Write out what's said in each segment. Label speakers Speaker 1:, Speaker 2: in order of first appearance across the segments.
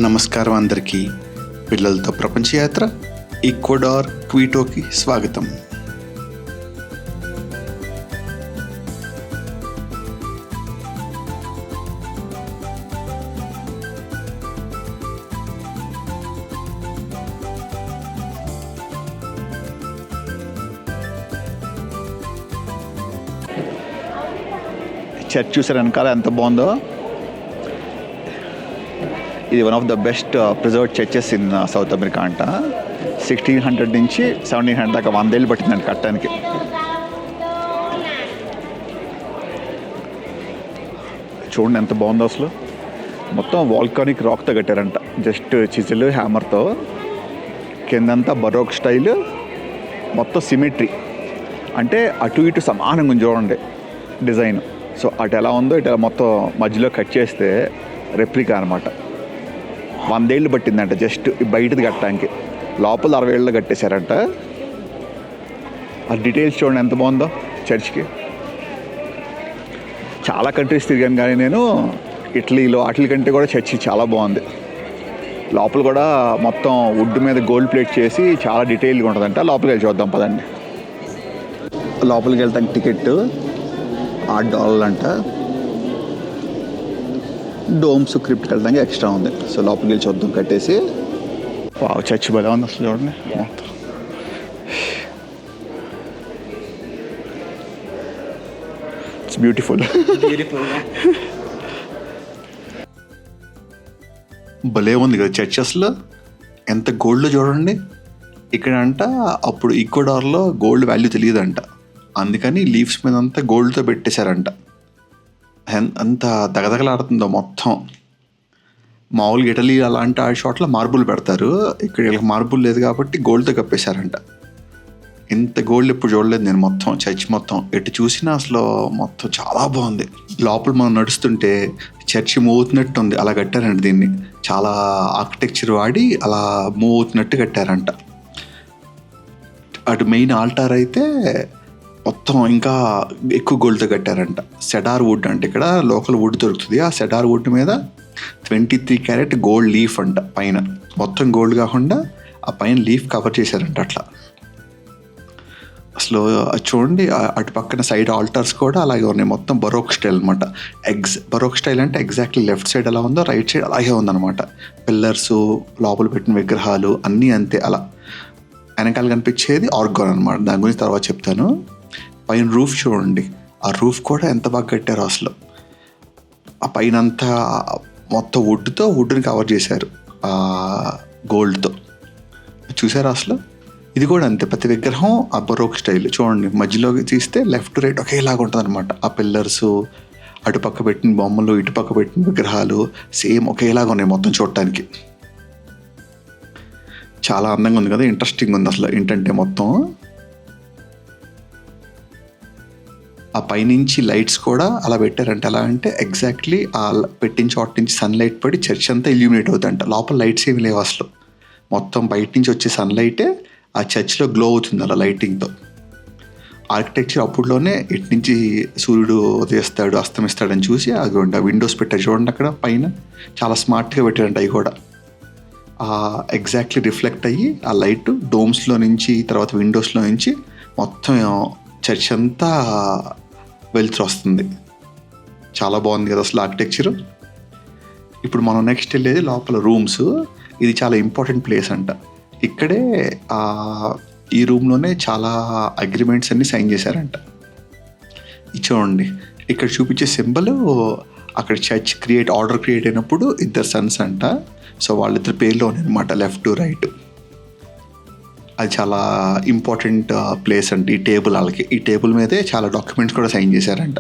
Speaker 1: నమస్కారం అందరికీ. పిల్లలతో ప్రపంచ యాత్ర ఈక్వెడార్ క్విటోకి స్వాగతం. చర్చ్ చూసారు వెనకాల ఎంత బాగుందో. ఇది one of the best preserved churches in south America అంట. 1600 నుంచి 1700 దాకా 100 ఏళ్ళు పట్టిందంట కట్టడానికి. చూడండి ఎంత బాగుందో అసలు. మొత్తం వాల్కానిక్ రాక్తో కట్టారంట, జస్ట్ చిజిల్ హ్యామర్తో. కిందంతా బరోక్ స్టైల్, మొత్తం సిమెట్రీ, అంటే అటు ఇటు సమానంగా ఉంది చూడండి డిజైన్. సో అటు ఎలా ఉందో ఇటు మొత్తం మధ్యలో కట్ చేస్తే రెప్లికా అనమాట. 100 ఏళ్ళు పట్టిందంట జస్ట్ బయటది కట్టడానికి. లోపల 60 ఏళ్ళలో కట్టేశారంట. ఆ డీటెయిల్స్ చూడండి ఎంత బాగుందో చర్చ్కి. చాలా కంట్రీస్ తిరిగాను కానీ నేను ఇటలీలో వాటి కంటే కూడా చర్చ్ చాలా బాగుంది. లోపల కూడా మొత్తం వుడ్ మీద గోల్డ్ ప్లేట్ చేసి చాలా డీటెయిల్గా ఉంటుందంట. లోపలికి వెళ్ళి చూద్దాం పదండి. లోపలికి వెళ్తానికి టికెట్ $8 అంట. డోమ్స్ క్రిప్ట్కి వెళ్ళడానికి ఎక్స్ట్రా ఉంది. సో లోపలికి వెళ్ళి చూద్దాం కట్టేసి. వావ్, చర్చ్ భలే ఉంది అసలు చూడండి. It's beautiful. భలే ఉంది కదా చర్చ్ అసలు. ఎంత గోల్డ్ చూడండి. ఇక్కడ అంట అప్పుడు ఈక్వెడార్లో గోల్డ్ వాల్యూ తెలియదంట, అందుకని లీవ్స్ మీద అంతా గోల్డ్తో పెట్టేశారంట. అంత దగదగలాడుతుందో మొత్తం. మామూలుగా ఇటలీ అలాంటి ఆ చోట్ల మార్బుల్ పెడతారు, ఇక్కడ వీళ్ళకి మార్బుల్ లేదు కాబట్టి గోల్డ్తో కప్పేశారంట. ఇంత గోల్డ్ ఎప్పుడు చూడలేదు నేను. మొత్తం చర్చ్ మొత్తం ఎటు చూసినా అసలు మొత్తం చాలా బాగుంది. లోపల మనం నడుస్తుంటే చర్చ్ మూవ్ అవుతున్నట్టు ఉంది, అలా కట్టారంట దీన్ని. చాలా ఆర్కిటెక్చర్ వాడి అలా మూవ్ అవుతున్నట్టు కట్టారంట. అటు మెయిన్ ఆల్టార్ అయితే మొత్తం ఇంకా ఎక్కువ గోల్డ్తో కట్టారంట. సెడార్ వుడ్ అంటే ఇక్కడ లోకల్ వుడ్ దొరుకుతుంది. ఆ సెడార్ వుడ్ మీద 23 క్యారెట్ గోల్డ్ లీఫ్ అంట పైన. మొత్తం గోల్డ్ కాకుండా ఆ పైన లీఫ్ కవర్ చేశారంట అట్లా. అసలు చూడండి అటు పక్కన సైడ్ ఆల్టర్స్ కూడా అలాగే ఉన్నాయి. మొత్తం బరోక్ స్టైల్ అనమాట. బరోక్ స్టైల్ అంటే ఎగ్జాక్ట్లీ లెఫ్ట్ సైడ్ ఎలా ఉందో రైట్ సైడ్ అలాగే ఉందన్నమాట. పిల్లర్స్, లోపల పెట్టిన విగ్రహాలు అన్నీ అంతే. అలా వెనకాల కనిపించేది ఆర్గాన్ అనమాట. దాని గురించి తర్వాత చెప్తాను. పైన రూఫ్ చూడండి, ఆ రూఫ్ కూడా ఎంత బాగా కట్టారో అసలు. ఆ పైన అంతా మొత్తం వుడ్ని కవర్ చేశారు గోల్డ్తో. చూసారా అసలు. ఇది కూడా అంతే, ప్రతి విగ్రహం ఆ బరోక్ స్టైల్ చూడండి. మధ్యలోకి తీస్తే లెఫ్ట్ రైట్ ఒకేలాగా ఉంటుంది అనమాట. ఆ పిల్లర్స్, అటుపక్క పెట్టిన బొమ్మలు, ఇటుపక్క పెట్టిన విగ్రహాలు సేమ్ ఒకేలాగా ఉన్నాయి మొత్తం చూడటానికి. చాలా అందంగా ఉంది కదా, ఇంట్రెస్టింగ్ ఉంది అసలు. ఏంటంటే మొత్తం ఆ పైనుంచి లైట్స్ కూడా అలా పెట్టారంట. ఎలా అంటే ఎగ్జాక్ట్లీ ఆ పెట్టిన చోట నుంచి సన్లైట్ పడి చర్చ్ అంతా ఇల్యూమినేట్ అవుతుందంట. లోపల లైట్స్ ఏమి లేవు అసలు. మొత్తం బయట నుంచి వచ్చే సన్లైటే ఆ చర్చ్లో గ్లో అవుతుంది అలా లైటింగ్తో. ఆర్కిటెక్చర్ అప్పుడులోనే ఇటు నుంచి సూర్యుడు ఉదయిస్తాడు అస్తమిస్తాడని చూసి అదిగోండి ఆ విండోస్ పెట్టారు చూడండి అక్కడ పైన. చాలా స్మార్ట్గా పెట్టారంట అవి కూడా. ఎగ్జాక్ట్లీ రిఫ్లెక్ట్ అయ్యి ఆ లైట్ డోమ్స్లో నుంచి తర్వాత విండోస్లో నుంచి మొత్తం చర్చ్ అంతా వెలుతురు వస్తుంది. చాలా బాగుంది కదా అసలు ఆర్కిటెక్చర్. ఇప్పుడు మనం నెక్స్ట్ వెళ్ళేది లోపల రూమ్స్. ఇది చాలా ఇంపార్టెంట్ ప్లేస్ అంట. ఇక్కడే ఈ రూమ్లోనే చాలా అగ్రిమెంట్స్ అన్ని సైన్ చేశారంట. చూడండి ఇక్కడ చూపించే సింబల్ అక్కడ చర్చ్ ఆర్డర్ క్రియేట్ అయినప్పుడు 2 సన్స్ అంట. సో వాళ్ళిద్దరు పేర్లో అనమాట, లెఫ్ట్ రైట్. అది చాలా ఇంపార్టెంట్ ప్లేస్ అంట ఈ టేబుల్ వాళ్ళకి. ఈ టేబుల్ మీదే చాలా డాక్యుమెంట్స్ కూడా సైన్ చేశారంట.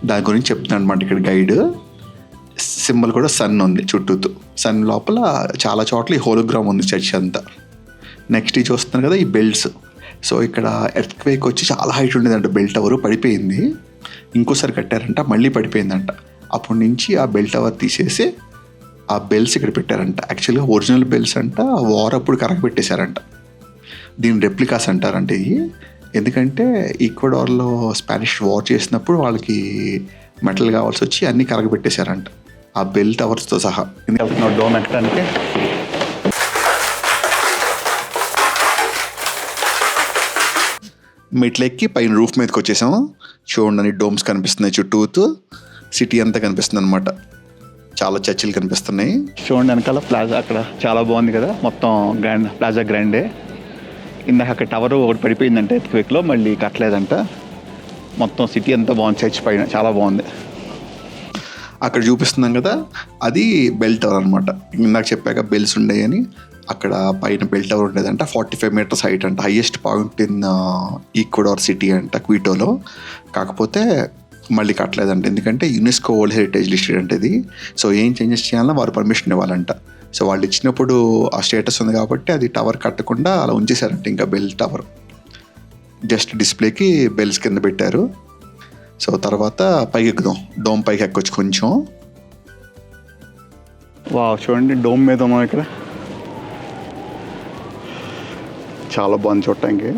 Speaker 1: దాని గురించి చెప్తున్నాను అనమాట ఇక్కడ గైడ్. సింబల్ కూడా సన్ ఉంది చుట్టూతో. సన్ లోపల చాలా చోట్ల ఈ హోలోగ్రామ్ ఉంది చర్చ్ అంతా. నెక్స్ట్ ఇది చూస్తున్నారు కదా ఈ బెల్ట్స్. సో ఇక్కడ ఎర్త్క్వేక్ వచ్చి చాలా హైట్ ఉండేదంట. బెల్ టవర్ పడిపోయింది, ఇంకోసారి కట్టారంట, మళ్ళీ పడిపోయిందంట. అప్పటి నుంచి ఆ బెల్ టవర్ తీసేసి ఆ బెల్స్ ఇక్కడ పెట్టారంట. యాక్చువల్గా ఒరిజినల్ బెల్స్ అంట వార్ అప్పుడు కరగబెట్టేశారంట. దీని రెప్లికాస్ అంటారంట ఇవి. ఎందుకంటే ఈక్వెడార్లో స్పానిష్ వార్ చేసినప్పుడు వాళ్ళకి మెటల్ కావాల్సి వచ్చి అన్నీ కరగబెట్టేశారంట. ఆ బెల్ టవర్స్తో సహా.
Speaker 2: డోమ్ ఎక్కడానికి
Speaker 1: మెట్లెక్కి పైన రూఫ్ మీదకి వచ్చేసాము. చూడండి డోమ్స్ కనిపిస్తున్నాయి, చుట్టూతో సిటీ అంతా కనిపిస్తుంది అనమాట. చాలా చర్చిలు కనిపిస్తున్నాయి.
Speaker 2: చూడండి వెనకాల ప్లాజా అక్కడ చాలా బాగుంది కదా, మొత్తం గ్రాండ్ ప్లాజా గ్రాండే. ఇందాక అక్కడ టవర్ ఒకటి పడిపోయిందంటే ఎర్త్క్వేక్లో, మళ్ళీ కట్టలేదంట. మొత్తం సిటీ అంతా బాగుంది, చర్చ్ పైన చాలా బాగుంది.
Speaker 1: అక్కడ చూపిస్తున్నాం కదా, అది బెల్ టవర్ అనమాట. ఇందాక చెప్పాక బెల్స్ ఉండేయని, అక్కడ పైన బెల్ టవర్ ఉండేదంట. 45 meters హైట్ అంట, highest point in Ecuador city అంట, క్విటోలో. కాకపోతే మళ్ళీ కట్టలేదంట, ఎందుకంటే యునెస్కో వరల్డ్ హెరిటేజ్ లిస్టెడ్ అంటే ఇది. సో ఏం చేంజెస్ చేయాలన్నా వారు పర్మిషన్ ఇవ్వాలంట. సో వాళ్ళు ఇచ్చినప్పుడు ఆ స్టేటస్ ఉంది కాబట్టి అది టవర్ కట్టకుండా అలా ఉంచేశారంట. ఇంకా బెల్ టవర్ జస్ట్ డిస్ప్లేకి బెల్స్ కింద పెట్టారు. సో తర్వాత పైకి ఎక్కుదాం, డోమ్ పైకి ఎక్కొచ్చు కొంచెం.
Speaker 2: చూడండి డోమ్ మీద ఉన్నాం ఇక్కడ, చాలా బాగుంది చూడటానికి.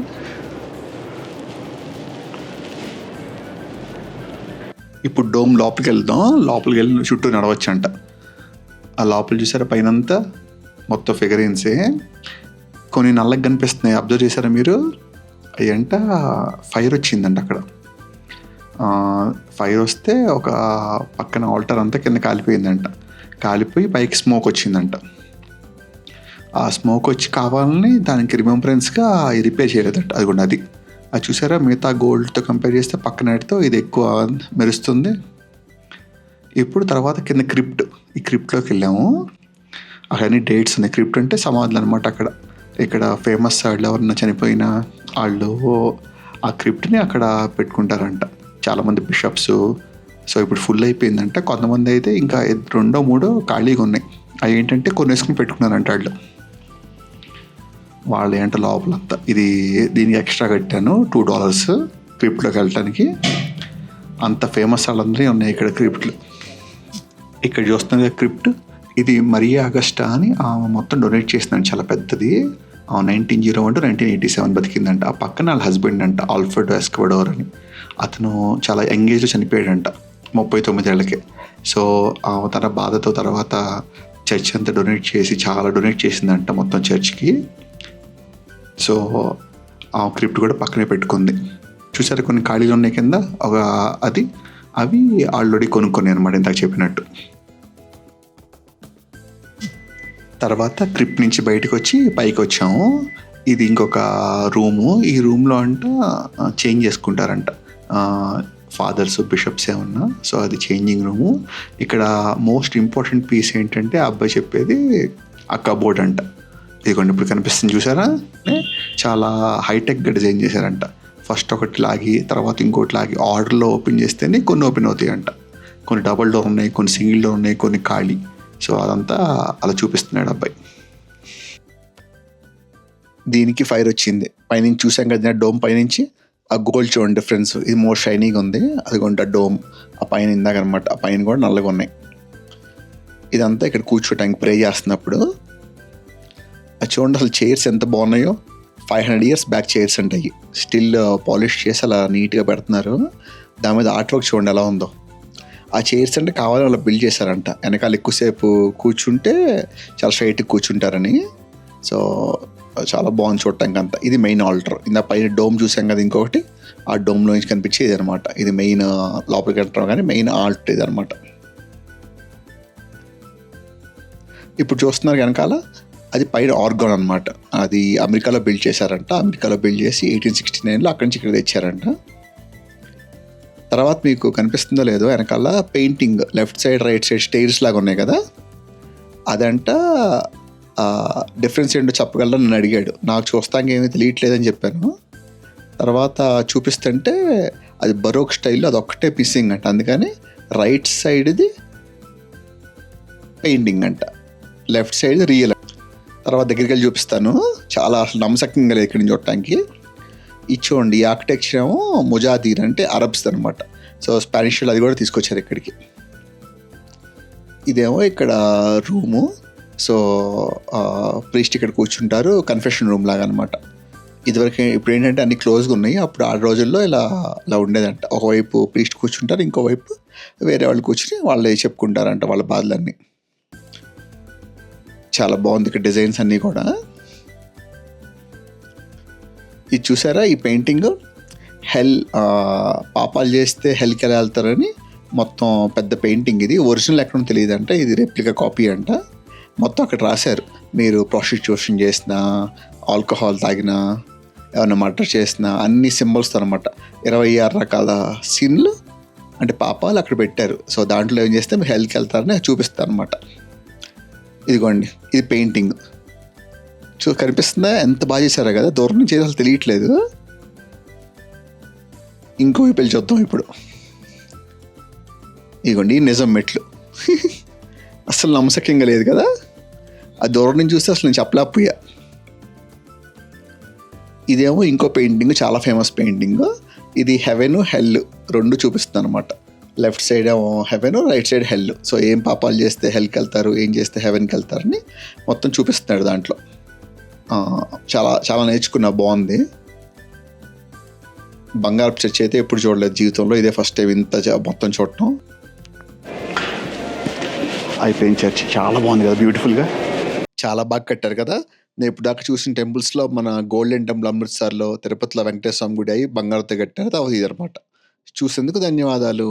Speaker 1: ఇప్పుడు డోమ్ లోపలికి వెళ్దాం. లోపలికి వెళ్ళి చుట్టూ నడవచ్చు అంట. ఆ లోపల చూసారా పైనంతా మొత్తం ఫిగరీన్సే. కొన్ని నల్లగా కనిపిస్తున్నాయి, అబ్జర్వ్ చేశారా మీరు? అయ్యంట ఫైర్ వచ్చిందంట అక్కడ. ఫైర్ వస్తే ఒక పక్కన ఆల్టర్ అంతా కింద కాలిపోయిందంట. కాలిపోయి పైకి స్మోక్ వచ్చిందంట. ఆ స్మోక్ వచ్చి కావాలని దానికి రిమెంబరెన్స్గా రిపేర్ చేయలేదంట. అది కూడా అది చూసారా, మిగతా గోల్డ్తో కంపేర్ చేస్తే పక్కనటితో ఇది ఎక్కువ మెరుస్తుంది. ఇప్పుడు తర్వాత కింద క్రిప్ట్, ఈ క్రిప్ట్లోకి వెళ్ళాము. అక్కడ అన్ని డేట్స్ ఉన్నాయి. క్రిప్ట్ అంటే సమాధులు అనమాట. అక్కడ ఇక్కడ ఫేమస్ వాళ్ళు ఎవరన్నా చనిపోయినా వాళ్ళు ఆ క్రిప్ట్ని అక్కడ పెట్టుకుంటారంట, చాలామంది బిషప్స్. సో ఇప్పుడు ఫుల్ అయిపోయిందంట. కొంతమంది అయితే ఇంకా 2-3 ఖాళీగా ఉన్నాయి. అవి ఏంటంటే కొన్ని వేసుకుని పెట్టుకున్నారంట వాళ్ళు ఏంటో లోపలంతా. ఇది దీనికి ఎక్స్ట్రా కట్టాను $2 క్రిప్ట్లోకి వెళ్ళటానికి. అంత ఫేమస్ వాళ్ళందరూ ఉన్నాయి ఇక్కడ క్రిప్ట్లు. ఇక్కడ చూస్తున్నాం కదా క్రిప్ట్, ఇది మరియా అగస్టా అని మొత్తం డొనేట్ చేసిందంట. చాలా పెద్దది. 1901 to 1987 బతికిందంట. ఆ పక్కన వాళ్ళ హస్బెండ్ అంట, ఆల్ఫ్రెడో ఎస్కోబడోర్ అని. అతను చాలా యంగ్ ఏజ్లో చనిపోయాడంట, 39 ఏళ్ళకే. సో తన బాధతో తర్వాత చర్చ్ అంతా డొనేట్ చేసి చాలా డొనేట్ చేసిందంట మొత్తం చర్చ్కి. సో ఆ క్రిప్ట్ కూడా పక్కనే పెట్టుకుంది. చూసారా కొన్ని ఖాళీలు ఉన్నాయి కింద, ఒక అవి ఆల్రెడీ కొనుక్కొని అనమాట ఇందాక చెప్పినట్టు. తర్వాత క్రిప్ట్ నుంచి బయటకు వచ్చి పైకి వచ్చాము. ఇది ఇంకొక రూము. ఈ రూమ్లో అంట చేంజ్ చేసుకుంటారంట ఫాదర్స్, బిషప్స్ ఏమన్నా. సో అది చేంజింగ్ రూము. ఇక్కడ మోస్ట్ ఇంపార్టెంట్ పీస్ ఏంటంటే ఆ అబ్బాయి చెప్పేది ఆ కబోర్డ్ అంట. ఇదిగోండి ఇప్పుడు కనిపిస్తుంది చూసారా, చాలా హైటెక్గా డిజైన్ చేశారంట. ఫస్ట్ ఒకటి లాగి తర్వాత ఇంకోటి లాగి ఆర్డర్లో ఓపెన్ చేస్తేనే కొన్ని ఓపెన్ అవుతాయి అంట. కొన్ని డబుల్ డోర్ ఉన్నాయి, కొన్ని సింగిల్ డోర్ ఉన్నాయి, కొన్ని ఖాళీ. సో అదంతా అలా చూపిస్తున్నాడు అబ్బాయి. దీనికి ఫైర్ వచ్చింది. పైనుంచి చూసాం కదా డోమ్ పైనుంచి ఆ గోల్డ్ చూడండి డిఫరెన్స్, ఇది మోర్ షైనీగా ఉంది. అదిగోండి డోమ్ ఆ పైన ఇందాక అనమాట, ఆ పైన కూడా నల్లగా ఉన్నాయి. ఇదంతా ఇక్కడ కూర్చోటానికి ప్రే చేస్తున్నప్పుడు. అది చూడండి అసలు చైర్స్ ఎంత బాగున్నాయో. 500 years బ్యాక్ చైర్స్ ఉంటాయి, స్టిల్ పాలిష్ చేసి అలా నీట్గా పెడుతున్నారు. దాని మీద ఆర్ట్ వర్క్ చూడండి ఎలా ఉందో. ఆ చైర్స్ అంటే కావాలని అలా బిల్డ్ చేశారంట, వెనకాల ఎక్కువసేపు కూర్చుంటే చాలా స్ట్రైట్గా కూర్చుంటారని. సో చాలా బాగుంది చూడటానికి అంతా. ఇది మెయిన్ ఆల్టర్. ఇందా పైన డోమ్ చూసాం కదా ఇంకొకటి, ఆ డోమ్లో నుంచి కనిపించేది అనమాట. ఇది మెయిన్ లోపలికి వెళ్తాం కానీ మెయిన్ ఆల్టర్ ఇది అనమాట. ఇప్పుడు చూస్తున్నారు వెనకాల, అది పైన ఆర్గాన్ అనమాట. అది అమెరికాలో బిల్డ్ చేశారంట. అమెరికాలో బిల్డ్ చేసి 1869లో అక్కడి నుంచి ఇక్కడ తెచ్చారంట. తర్వాత మీకు కనిపిస్తుందో లేదో వెనకాల painting left side right side stairs లాగా ఉన్నాయి కదా, అదంట డిఫరెన్స్ ఏంటో చెప్పగలరా నన్ను అడిగాడు. నాకు చూస్తానికి ఏమీ తెలియట్లేదని చెప్పాను. తర్వాత చూపిస్తుంటే అది బరోక్ స్టైల్లో అదొక్కటే మిస్సింగ్ అంట. అందుకని రైట్ సైడ్ది పెయింటింగ్ అంట, లెఫ్ట్ సైడ్ రియల్. తర్వాత దగ్గరికి వెళ్ళి చూపిస్తాను. చాలా అసలు నమ్మశక్యంగా లేదు ఇక్కడి నుంచి చూడటానికి. ఇది చూడండి, ఈ ఆర్కిటెక్చర్ ఏమో ముజాదీర్ అంటే అరబ్స్ అనమాట. సో స్పానిష్ అది కూడా తీసుకొచ్చారు ఇక్కడికి. ఇదేమో ఇక్కడ రూము. సో ప్రీస్ట్ ఇక్కడ కూర్చుంటారు, కన్ఫెషన్ రూమ్ లాగా అనమాట. ఇదివరకు ఇప్పుడు ఏంటంటే అన్ని క్లోజ్గా ఉన్నాయి. అప్పుడు ఆ రోజుల్లో ఇలా ఉండేదంట. ఒకవైపు ప్రీస్ట్ కూర్చుంటారు, ఇంకోవైపు వేరే వాళ్ళు కూర్చుని వాళ్ళే చెప్పుకుంటారంట వాళ్ళ బాధలన్నీ. చాలా బాగుంది ఇక్కడ డిజైన్స్ అన్నీ కూడా. ఇది చూసారా ఈ పెయింటింగ్, హెల్ పాపాలు చేస్తే హెల్కి ఎలా వెళ్తారని మొత్తం పెద్ద పెయింటింగ్. ఇది ఒరిజినల్ ఎక్కడో తెలియదంట, ఇది రెప్లికా కాపీ అంట. మొత్తం అక్కడ రాశారు, మీరు ప్రాస్టిట్యూషన్ చేసినా, ఆల్కహాల్ తాగినా, ఏమైనా మర్డర్ చేసినా అన్ని సింబల్స్తో అనమాట 26 రకాల సీన్లు అంటే పాపాలు అక్కడ పెట్టారు. సో దాంట్లో ఏం చేస్తే మీరు హెల్కి వెళ్తారని చూపిస్తారు అనమాట. ఇదిగోండి ఇది పెయింటింగ్ కనిపిస్తుందా, ఎంత బాగా చేశారో కదా, దూరం నుంచి అసలు తెలియట్లేదు. ఇంకో పెళ్ళి చూద్దాం ఇప్పుడు. ఇదిగోండి నిజం మెట్లు అసలు నమ్మశక్యంగా లేదు కదా, ఆ దూరం నుంచి చూస్తే అసలు నేను చెప్పలేకపోయా. ఇదేమో ఇంకో పెయింటింగ్, చాలా ఫేమస్ పెయింటింగ్. ఇది హెవెన్ హెల్ రెండు చూపిస్తుంది అనమాట. లెఫ్ట్ సైడ్ ఏమో హెవెన్, రైట్ సైడ్ హెల్. సో ఏం పాపాలు చేస్తే హెల్కి వెళ్తారు, ఏం చేస్తే హెవెన్కి వెళ్తారని మొత్తం చూపిస్తున్నాడు దాంట్లో. చాలా చాలా నేర్చుకున్నా, బాగుంది. బంగారపు చర్చ్ అయితే ఎప్పుడు చూడలేదు జీవితంలో, ఇదే ఫస్ట్ టైం ఇంత మొత్తం చూడటం.
Speaker 2: అయిపోయింది చర్చ్, చాలా బాగుంది కదా, బ్యూటిఫుల్గా
Speaker 1: చాలా బాగా కట్టారు కదా. నేను ఇప్పుడు దాకా చూసిన టెంపుల్స్లో మన గోల్డెన్ టెంపుల్ అమృత్సర్లో, తిరుపతిలో వెంకటేశ్వర స్వామి గుడి అయి బంగారంతో కట్టారు. తర్వాత ఇదనమాట. చూసేందుకు ధన్యవాదాలు.